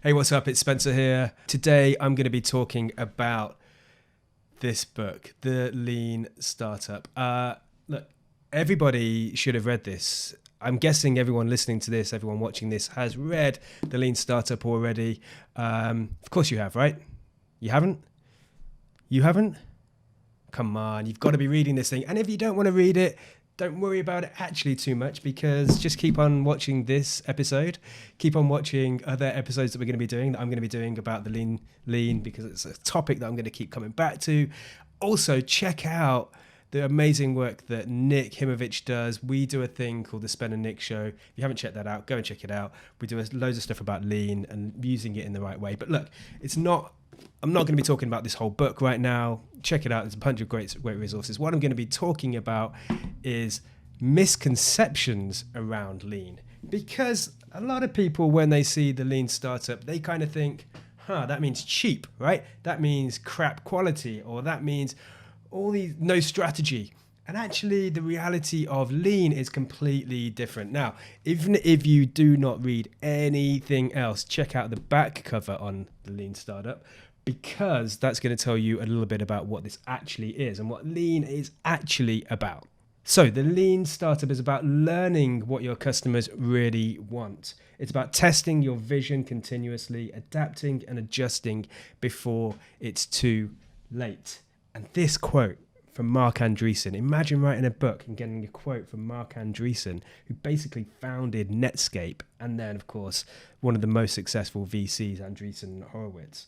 Hey, what's up? It's Spencer here. Today, I'm going to be talking about this book, The Lean Startup. Look, everybody should have read this. I'm guessing everyone listening to this, everyone watching this has read The Lean Startup already. Of course you have, right? You haven't? You haven't? Come on, you've got to be reading this thing. And if you don't want to read it, don't worry about it actually too much, because just keep on watching this episode. Keep on watching other episodes that we're going to be doing, that I'm going to be doing about the lean, because it's a topic that I'm going to keep coming back to. Also, check out the amazing work that Nick Himovich does. We do a thing called the Spen and Nick Show. If you haven't checked that out, go and check it out. We do loads of stuff about lean and using it in the right way. But look, I'm not going to be talking about this whole book right now. Check it out. There's a bunch of great resources. What I'm going to be talking about is misconceptions around lean. Because a lot of people, when they see the lean startup, they kind of think, that means cheap, right? That means crap quality, or that means all these no strategy. And actually, the reality of lean is completely different. Now, even if you do not read anything else, check out the back cover on the Lean Startup, because that's going to tell you a little bit about what this actually is and what lean is actually about. So the Lean Startup is about learning what your customers really want. It's about testing your vision continuously, adapting and adjusting before it's too late. And this quote from Mark Andreessen, imagine writing a book and getting a quote from Mark Andreessen, who basically founded Netscape, and then, of course, one of the most successful VCs, Andreessen and Horowitz.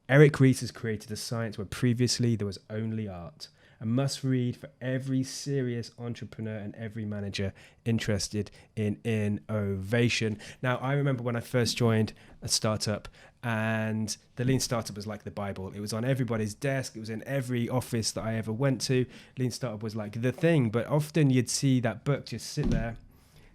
Eric Reis has created a science where previously there was only art. A must-read for every serious entrepreneur and every manager interested in innovation. Now, I remember when I first joined a startup, and the Lean Startup was like the Bible. It was on everybody's desk. It was in every office that I ever went to. Lean Startup was like the thing, but often you'd see that book just sit there.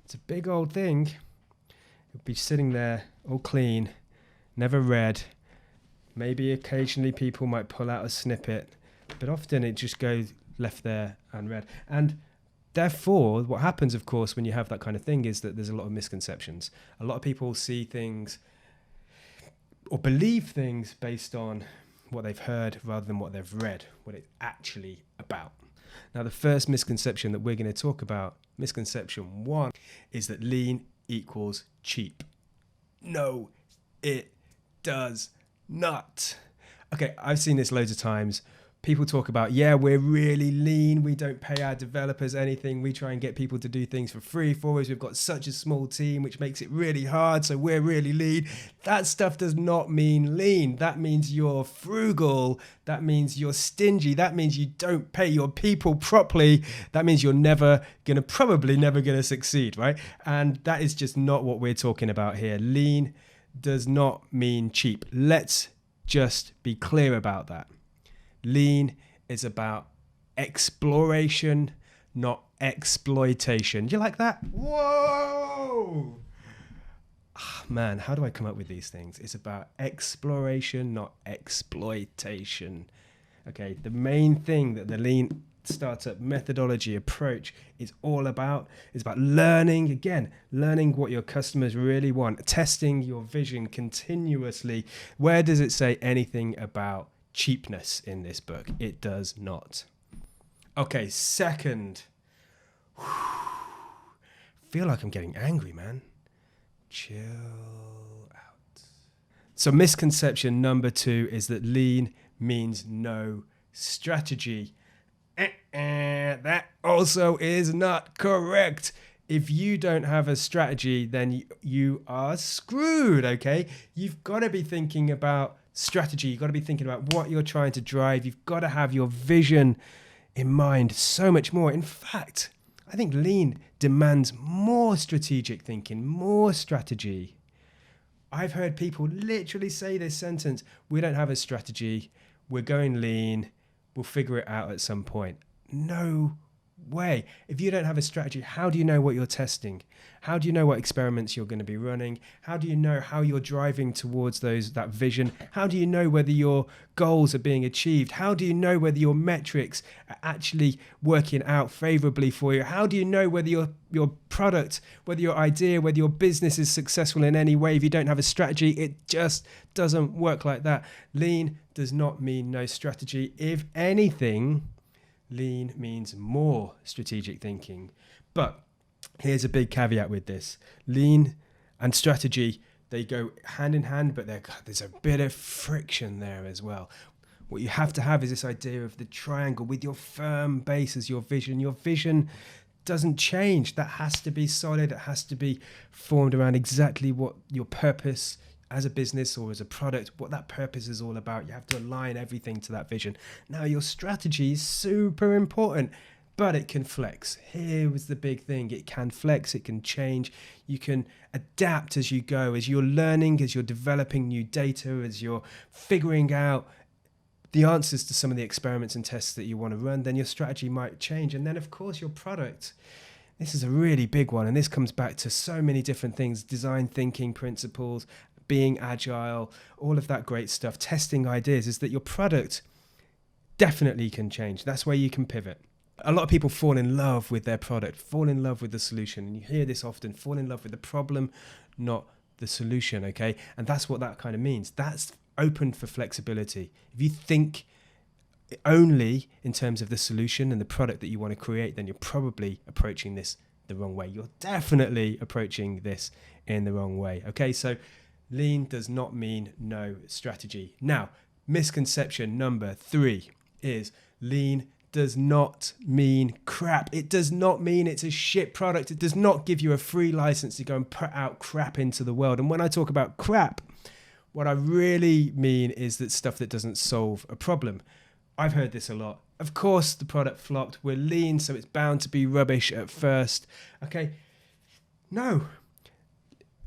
It's a big old thing. It would be sitting there all clean, never read. Maybe occasionally people might pull out a snippet, but often it just goes left there unread. And therefore, what happens, of course, when you have that kind of thing is that there's a lot of misconceptions. A lot of people see things or believe things based on what they've heard rather than what they've read, what it's actually about. Now, the first misconception that we're going to talk about, misconception 1, is that lean equals cheap. No, it does not. Okay, I've seen this loads of times. People talk about, we're really lean. We don't pay our developers anything. We try and get people to do things for free for us. We've got such a small team, which makes it really hard. So we're really lean. That stuff does not mean lean. That means you're frugal. That means you're stingy. That means you don't pay your people properly. That means you're probably never going to succeed, right? And that is just not what we're talking about here. Lean does not mean cheap. Let's just be clear about that. Lean is about exploration, not exploitation. Do you like that? Whoa! Man, how do I come up with these things? It's about exploration, not exploitation. Okay, the main thing that the Lean Startup methodology approach is all about is about learning what your customers really want, testing your vision continuously. Where does it say anything about cheapness in this book? It does not. Okay, second. Feel like I'm getting angry, man. Chill out. So misconception number 2 is that lean means no strategy. That also is not correct. If you don't have a strategy, then you are screwed, okay? You've got to be thinking about strategy. You've got to be thinking about what you're trying to drive. You've got to have your vision in mind so much more. In fact, I think lean demands more strategic thinking, more strategy. I've heard people literally say this sentence: we don't have a strategy, we're going lean, we'll figure it out at some point. No way. If you don't have a strategy, how do you know what you're testing? How do you know what experiments you're going to be running? How do you know how you're driving towards that vision? How do you know whether your goals are being achieved? How do you know whether your metrics are actually working out favorably for you? How do you know whether your product, whether your idea, whether your business is successful in any way? If you don't have a strategy, it just doesn't work like that. Lean does not mean no strategy. If anything, lean means more strategic thinking. But here's a big caveat with this. Lean and strategy, they go hand in hand, but there's a bit of friction there as well. What you have to have is this idea of the triangle with your firm base as your vision. Your vision doesn't change. That has to be solid. It has to be formed around exactly what your purpose as a business or as a product, what that purpose is all about. You have to align everything to that vision. Now, your strategy is super important, but it can flex. Here was the big thing. It can flex, it can change. You can adapt as you go, as you're learning, as you're developing new data, as you're figuring out the answers to some of the experiments and tests that you want to run, then your strategy might change. And then, of course, your product. This is a really big one, and this comes back to so many different things: design thinking principles, being agile, all of that great stuff, testing ideas. Is that your product definitely can change. That's where you can pivot. A lot of people fall in love with their product, fall in love with the solution. And you hear this often: fall in love with the problem, not the solution, okay? And that's what that kind of means. That's open for flexibility. If you think only in terms of the solution and the product that you want to create, then you're probably approaching this the wrong way. You're definitely approaching this in the wrong way, okay? So lean does not mean no strategy. Now, misconception number 3 is lean does not mean crap. It does not mean it's a shit product. It does not give you a free license to go and put out crap into the world. And when I talk about crap, what I really mean is that stuff that doesn't solve a problem. I've heard this a lot. Of course, the product flopped. We're lean, so it's bound to be rubbish at first. Okay, no.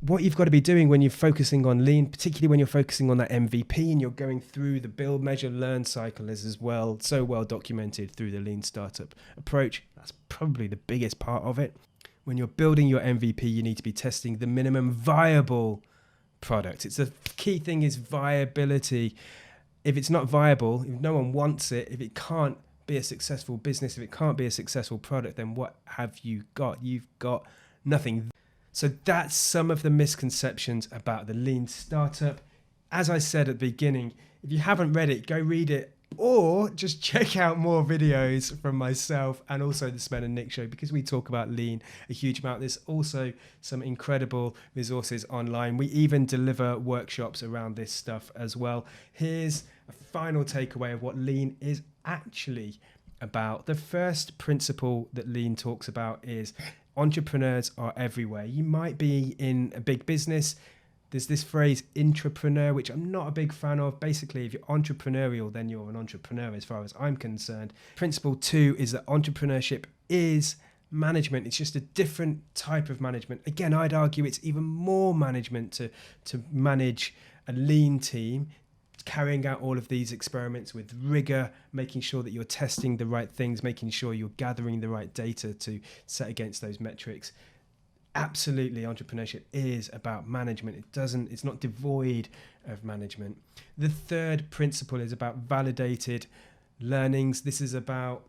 What you've got to be doing when you're focusing on lean, particularly when you're focusing on that MVP and you're going through the build, measure, learn cycle as well, so well documented through the lean startup approach. That's probably the biggest part of it. When you're building your MVP, you need to be testing the minimum viable product. It's the key thing is viability. If it's not viable, if no one wants it, if it can't be a successful business, if it can't be a successful product, then what have you got? You've got nothing. So that's some of the misconceptions about the lean startup. As I said at the beginning, if you haven't read it, go read it, or just check out more videos from myself and also the Sven and Nick show, because we talk about lean a huge amount. There's also some incredible resources online. We even deliver workshops around this stuff as well. Here's a final takeaway of what lean is actually about. The first principle that lean talks about is entrepreneurs are everywhere. You might be in a big business. There's this phrase intrapreneur, which I'm not a big fan of. Basically, if you're entrepreneurial, then you're an entrepreneur as far as I'm concerned. Principle 2 is that entrepreneurship is management. It's just a different type of management. Again, I'd argue it's even more management to manage a lean team, carrying out all of these experiments with rigor, making sure that you're testing the right things, making sure you're gathering the right data to set against those metrics. Absolutely, entrepreneurship is about management. It's not devoid of management. The third principle is about validated learnings. This is about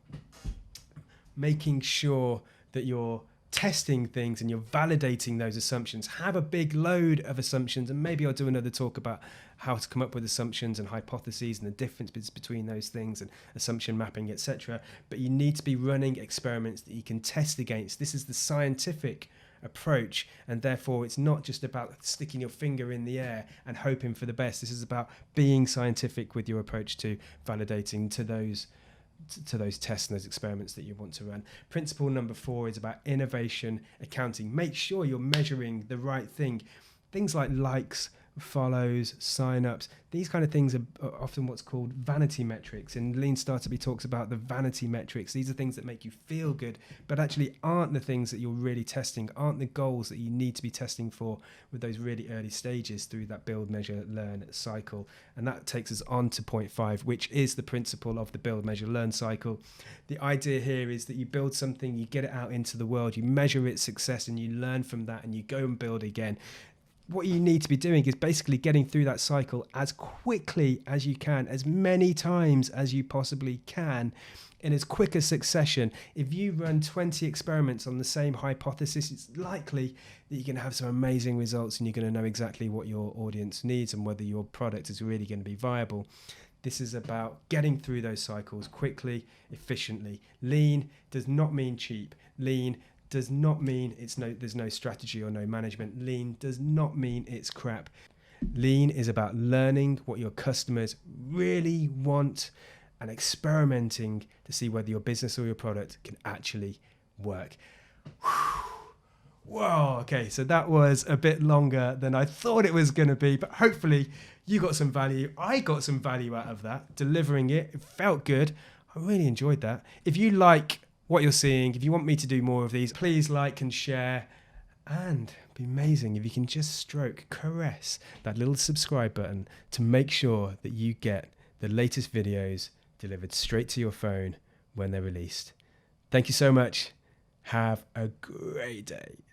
making sure that you're testing things and you're validating those assumptions. Have a big load of assumptions, and maybe I'll do another talk about how to come up with assumptions and hypotheses and the difference between those things and assumption mapping, etc. But you need to be running experiments that you can test against. This is the scientific approach, and therefore it's not just about sticking your finger in the air and hoping for the best. This is about being scientific with your approach to validating to those tests and those experiments that you want to run. Principle number 4 is about innovation accounting. Make sure you're measuring the right thing. Things like likes, follows, sign-ups. These kind of things are often what's called vanity metrics. And Lean Startup, he talks about the vanity metrics. These are things that make you feel good, but actually aren't the things that you're really testing, aren't the goals that you need to be testing for with those really early stages through that build, measure, learn cycle. And that takes us on to point 5, which is the principle of the build, measure, learn cycle. The idea here is that you build something, you get it out into the world, you measure its success, and you learn from that, and you go and build again. What you need to be doing is basically getting through that cycle as quickly as you can, as many times as you possibly can, in as quick a succession. If you run 20 experiments on the same hypothesis, it's likely that you're going to have some amazing results, and you're going to know exactly what your audience needs and whether your product is really going to be viable. This is about getting through those cycles quickly, efficiently. Lean does not mean cheap. Lean does not mean there's no strategy or no management. Lean does not mean it's crap. Lean is about learning what your customers really want and experimenting to see whether your business or your product can actually work. Whoa, okay, so that was a bit longer than I thought it was going to be, but hopefully you got some value. I got some value out of that, delivering it. It felt good. I really enjoyed that. If you like what you're seeing, if you want me to do more of these, please like and share. And it'd be amazing if you can just caress that little subscribe button to make sure that you get the latest videos delivered straight to your phone when they're released. Thank you so much. Have a great day.